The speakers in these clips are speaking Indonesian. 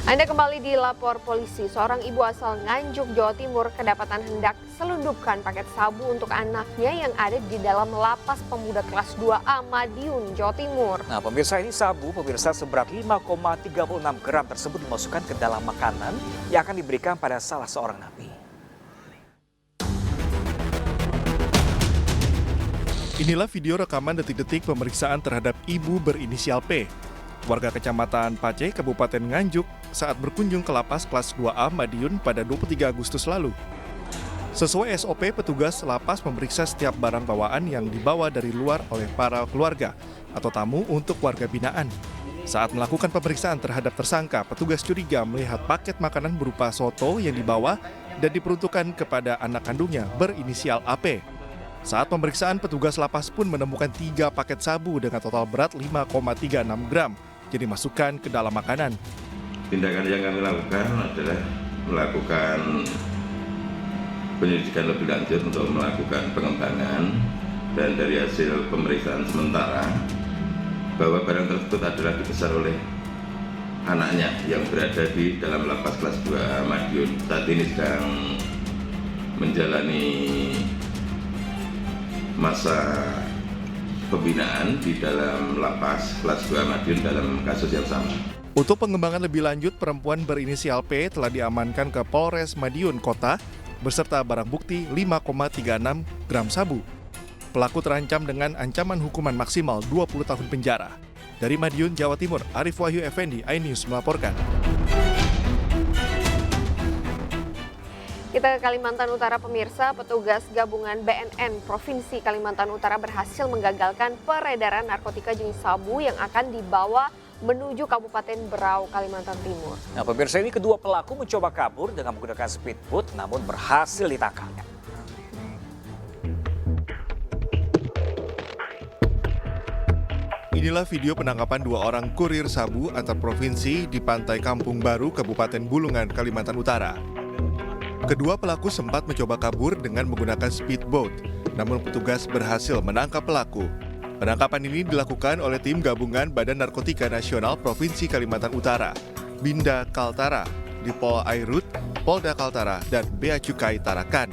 Anda kembali dilapor polisi, seorang ibu asal Nganjuk, Jawa Timur kedapatan hendak selundupkan paket sabu untuk anaknya yang ada di dalam lapas pemuda kelas 2A Madiun, Jawa Timur. Nah, pemirsa, ini sabu seberat 5,36 gram tersebut dimasukkan ke dalam makanan yang akan diberikan pada salah seorang napi. Inilah video rekaman detik-detik pemeriksaan terhadap ibu berinisial P, warga Kecamatan Pace, Kabupaten Nganjuk, saat berkunjung ke lapas kelas 2A Madiun pada 23 Agustus lalu. Sesuai SOP, petugas lapas memeriksa setiap barang bawaan yang dibawa dari luar oleh para keluarga atau tamu untuk warga binaan. Saat melakukan pemeriksaan terhadap tersangka, petugas curiga melihat paket makanan berupa soto yang dibawa dan diperuntukkan kepada anak kandungnya berinisial AP. Saat pemeriksaan, petugas lapas pun menemukan 3 paket sabu dengan total berat 5,36 gram yang dimasukkan ke dalam makanan. Tindakan yang kami lakukan adalah melakukan penyelidikan lebih lanjut untuk melakukan pengembangan, dan dari hasil pemeriksaan sementara bahwa barang tersebut adalah dibesar oleh anaknya yang berada di dalam lapas kelas 2 Madiun. Saat ini sedang menjalani masa pembinaan di dalam lapas kelas 2 Madiun dalam kasus yang sama. Untuk pengembangan lebih lanjut, perempuan berinisial P telah diamankan ke Polres Madiun Kota beserta barang bukti 5,36 gram sabu. Pelaku terancam dengan ancaman hukuman maksimal 20 tahun penjara. Dari Madiun, Jawa Timur, Arif Wahyu Effendi, iNews melaporkan. Kita ke Kalimantan Utara, pemirsa. Petugas gabungan BNN Provinsi Kalimantan Utara berhasil menggagalkan peredaran narkotika jenis sabu yang akan dibawa menuju Kabupaten Berau, Kalimantan Timur. Nah, pemirsa, ini kedua pelaku mencoba kabur dengan menggunakan speedboat namun berhasil ditangkap. Inilah video penangkapan 2 orang kurir sabu antar provinsi di Pantai Kampung Baru, Kabupaten Bulungan, Kalimantan Utara. Kedua pelaku sempat mencoba kabur dengan menggunakan speedboat, namun petugas berhasil menangkap pelaku. Penangkapan ini dilakukan oleh tim gabungan Badan Narkotika Nasional Provinsi Kalimantan Utara, Binda Kaltara, Dipol Airut, Polda Kaltara, dan Bea Cukai Tarakan.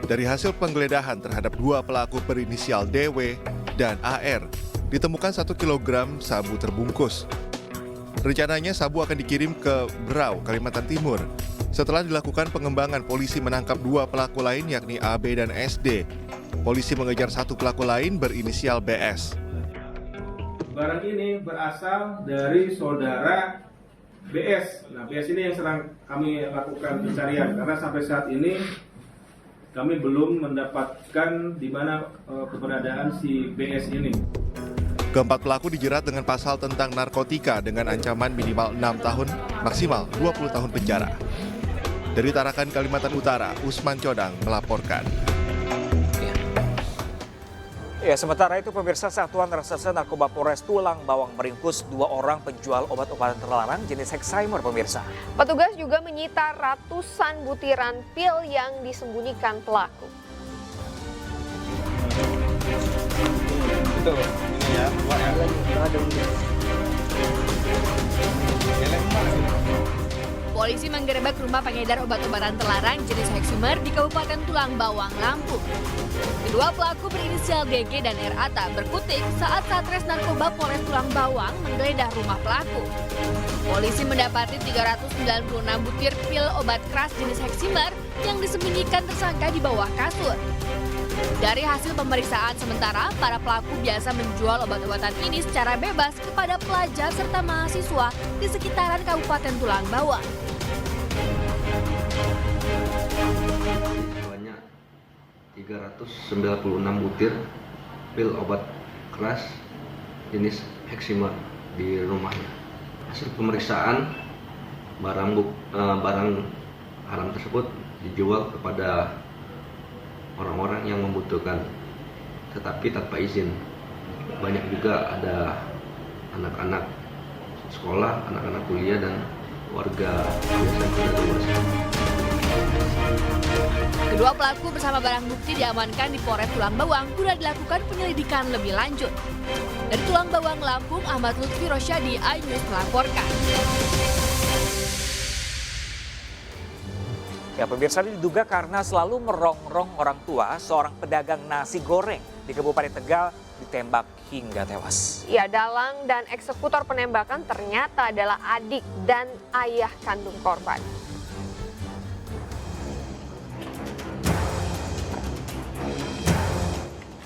Dari hasil penggeledahan terhadap 2 pelaku berinisial DW dan AR, ditemukan 1 kilogram sabu terbungkus. Rencananya sabu akan dikirim ke Berau, Kalimantan Timur. Setelah dilakukan pengembangan, polisi menangkap 2 pelaku lain yakni AB dan SD. Polisi mengejar 1 pelaku lain berinisial BS. Barang ini berasal dari saudara BS. Nah, BS ini yang sedang kami lakukan pencarian karena sampai saat ini kami belum mendapatkan di mana keberadaan si BS ini. Keempat pelaku dijerat dengan pasal tentang narkotika dengan ancaman minimal 6 tahun, maksimal 20 tahun penjara. Dari Tarakan, Kalimantan Utara, Usman Codang melaporkan. Ya, sementara itu pemirsa, Satuan Reserse Narkoba Polres Tulang Bawang meringkus 2 orang penjual obat-obatan terlarang jenis Hexheimer, pemirsa. Petugas juga menyita ratusan butiran pil yang disembunyikan pelaku. Itu ini ya, Polisi menggerebek rumah pengedar obat-obatan terlarang jenis Hexheimer di Kabupaten Tulang Bawang, Lampung. Kedua pelaku berinisial DG dan RA tak berkutik saat Satres Narkoba Polres Tulang Bawang menggeledah rumah pelaku. Polisi mendapati 396 butir pil obat keras jenis Hexheimer yang disembunyikan tersangka di bawah kasur. Dari hasil pemeriksaan sementara, para pelaku biasa menjual obat-obatan ini secara bebas kepada pelajar serta mahasiswa di sekitaran Kabupaten Tulang Bawang. Banyak 396 butir pil obat keras jenis Hexheimer di rumahnya. Hasil pemeriksaan barang haram tersebut dijual kepada orang-orang yang membutuhkan, tetapi tanpa izin. Banyak juga ada anak-anak sekolah, anak-anak kuliah, dan warga biasa tidak dewasa. Kedua pelaku bersama barang bukti diamankan di Polres Tulang Bawang guna dilakukan penyelidikan lebih lanjut. Dari Tulang Bawang, Lampung, Ahmad Lutfi Rosyadi, iNews melaporkan. Ya, pemirsa, ini diduga karena selalu merongrong orang tua seorang pedagang nasi goreng di Kabupaten Tegal ditembak hingga tewas. Ya, dalang dan eksekutor penembakan ternyata adalah adik dan ayah kandung korban.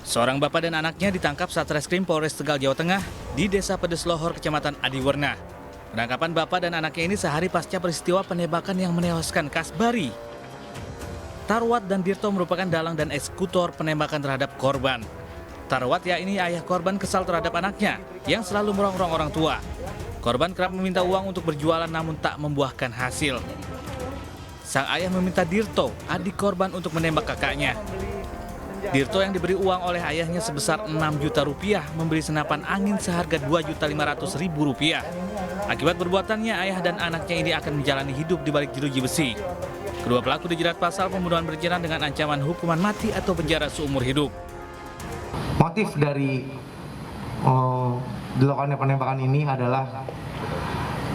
Seorang bapak dan anaknya ditangkap Satreskrim Polres Tegal, Jawa Tengah di Desa Pedes Lohor, Kecamatan Adiwerna. Penangkapan bapak dan anaknya ini sehari pasca peristiwa penembakan yang menewaskan Kasbari. Tarwat dan Dirto merupakan dalang dan eksekutor penembakan terhadap korban. Tarwat, yakni ayah korban, kesal terhadap anaknya yang selalu merongrong orang tua. Korban kerap meminta uang untuk berjualan namun tak membuahkan hasil. Sang ayah meminta Dirto, adik korban, untuk menembak kakaknya. Dirto yang diberi uang oleh ayahnya sebesar 6 juta rupiah membeli senapan angin seharga 2.500.000 rupiah. Akibat perbuatannya, ayah dan anaknya ini akan menjalani hidup di balik jeruji besi. Kedua pelaku dijerat pasal pembunuhan berencana dengan ancaman hukuman mati atau penjara seumur hidup. Motif dari dilakukannya penembakan ini adalah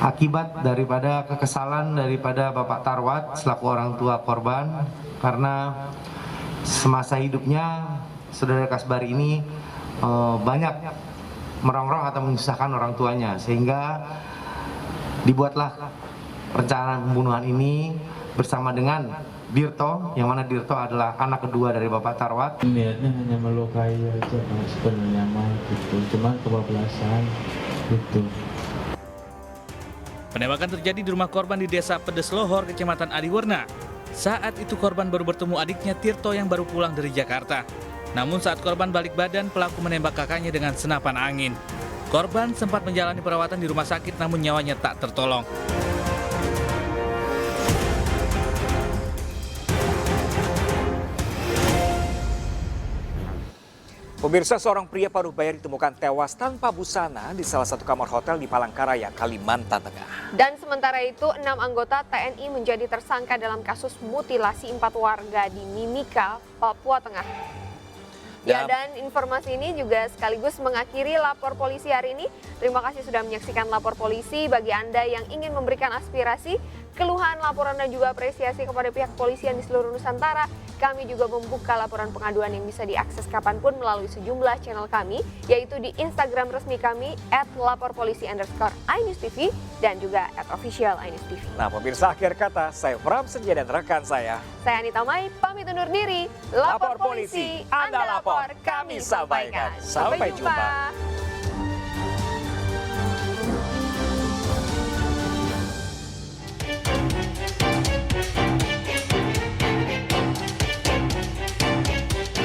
akibat daripada kekesalan daripada Bapak Tarwat selaku orang tua korban, karena semasa hidupnya saudara Kasbari ini banyak merongrong atau menyusahkan orang tuanya, sehingga dibuatlah rencana pembunuhan ini bersama dengan Dirto, yang mana Dirto adalah anak kedua dari Bapak Tarwat. Niatnya hanya melukai aja sebenarnya mah gitu, cuma kebablasan gitu. Penembakan terjadi di rumah korban di Desa Pedes Lohor, Kecamatan Adiwerna. Saat itu korban baru bertemu adiknya Tirto yang baru pulang dari Jakarta. Namun saat korban balik badan, pelaku menembak kakaknya dengan senapan angin. Korban sempat menjalani perawatan di rumah sakit namun nyawanya tak tertolong. Pemirsa, seorang pria paruh baya ditemukan tewas tanpa busana di salah satu kamar hotel di Palangkaraya, Kalimantan Tengah. Dan sementara itu, 6 anggota TNI menjadi tersangka dalam kasus mutilasi 4 warga di Mimika, Papua Tengah. Ya, dan informasi ini juga sekaligus mengakhiri lapor polisi hari ini. Terima kasih sudah menyaksikan lapor polisi. Bagi Anda yang ingin memberikan aspirasi, keluhan, laporan, dan juga apresiasi kepada pihak polisian di seluruh Nusantara, kami juga membuka laporan pengaduan yang bisa diakses kapanpun melalui sejumlah channel kami, yaitu di Instagram resmi kami @laporpolisi_iNewsTV dan juga @official_iNewsTV. Nah, pemirsa, akhir kata, saya Pram Senja dan rekan saya Anita Mai, pamit undur diri. Lapor polisi, Anda lapor, kami sampaikan. Sampai jumpa.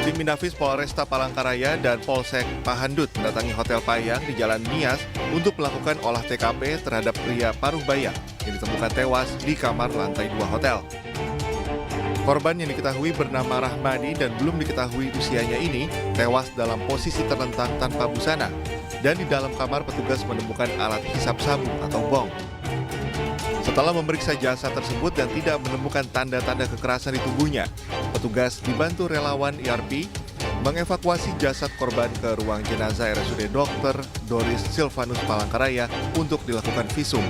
Tim Inafis Polresta Palangkaraya dan Polsek Pahandut mendatangi Hotel Payang di Jalan Nias untuk melakukan olah TKP terhadap pria paruh baya yang ditemukan tewas di kamar lantai 2 hotel. Korban yang diketahui bernama Rahmadi dan belum diketahui usianya ini tewas dalam posisi terlentang tanpa busana, dan di dalam kamar petugas menemukan alat hisap sabu atau bong. Setelah memeriksa jasad tersebut dan tidak menemukan tanda-tanda kekerasan di tubuhnya, petugas dibantu relawan IRP mengevakuasi jasad korban ke ruang jenazah RSUD Dr. Doris Silvanus Palangkaraya untuk dilakukan visum.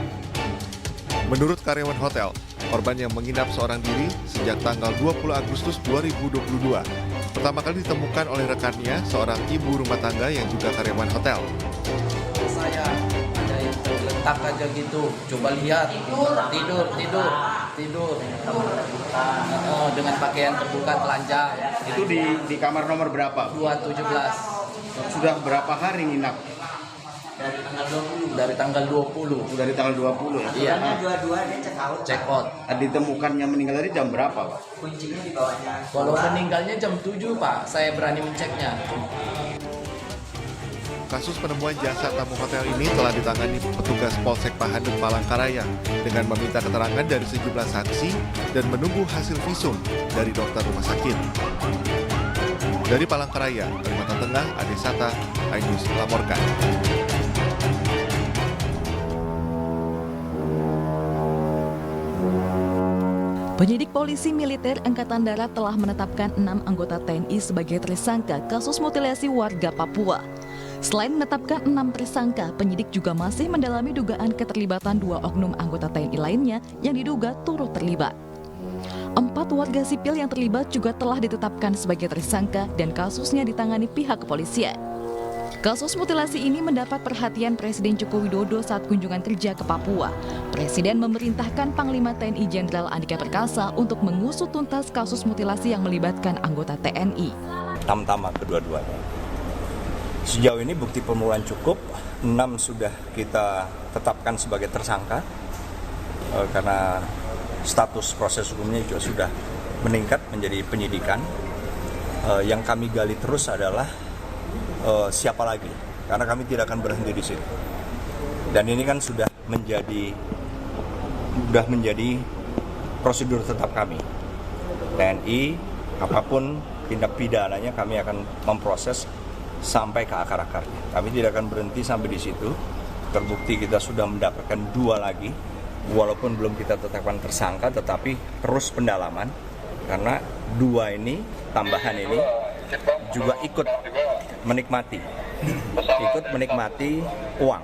Menurut karyawan hotel, korban yang menginap seorang diri sejak tanggal 20 Agustus 2022 pertama kali ditemukan oleh rekannya, seorang ibu rumah tangga yang juga karyawan hotel. Saya ada yang terletak aja gitu, coba lihat, tidur dengan pakaian terbuka telanjang. Itu di kamar nomor berapa? 217. Sudah berapa hari nginap? Dari tanggal 20. Dari tanggal 20 ya? Iya. Dua-duanya check out. Ditemukannya meninggal tadi jam berapa, Pak? Kuncinya di bawahnya. Kalau meninggalnya jam 7, Pak. Saya berani menceknya. Kasus penemuan jasad tamu hotel ini telah ditangani petugas Polsek Pahandut Palangkaraya dengan meminta keterangan dari sejumlah saksi dan menunggu hasil visum dari dokter rumah sakit. Dari Palangkaraya, Kalimantan Tengah, Ade Sata, iNews melaporkan. Penyidik polisi militer Angkatan Darat telah menetapkan 6 anggota TNI sebagai tersangka kasus mutilasi warga Papua. Selain menetapkan 6 tersangka, penyidik juga masih mendalami dugaan keterlibatan 2 oknum anggota TNI lainnya yang diduga turut terlibat. 4 warga sipil yang terlibat juga telah ditetapkan sebagai tersangka dan kasusnya ditangani pihak kepolisian. Kasus mutilasi ini mendapat perhatian Presiden Joko Widodo saat kunjungan kerja ke Papua. Presiden memerintahkan Panglima TNI Jenderal Andika Perkasa untuk mengusut tuntas kasus mutilasi yang melibatkan anggota TNI. Tamtama kedua-duanya. Sejauh ini bukti permulaan cukup, 6 sudah kita tetapkan sebagai tersangka karena status proses hukumnya juga sudah meningkat menjadi penyidikan. Yang kami gali terus adalah siapa lagi, karena kami tidak akan berhenti di situ. Dan ini kan sudah menjadi prosedur tetap kami. TNI, apapun tindak pidananya kami akan memproses sampai ke akar-akarnya. Kami tidak akan berhenti sampai di situ. Terbukti kita sudah mendapatkan 2 lagi, walaupun belum kita tetapkan tersangka, tetapi terus pendalaman, karena 2 ini, tambahan ini, juga ikut menikmati uang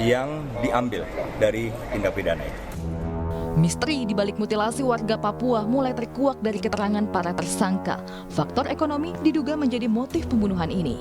yang diambil dari tindak pidana itu. Misteri di balik mutilasi warga Papua mulai terkuak dari keterangan para tersangka. Faktor ekonomi diduga menjadi motif pembunuhan ini.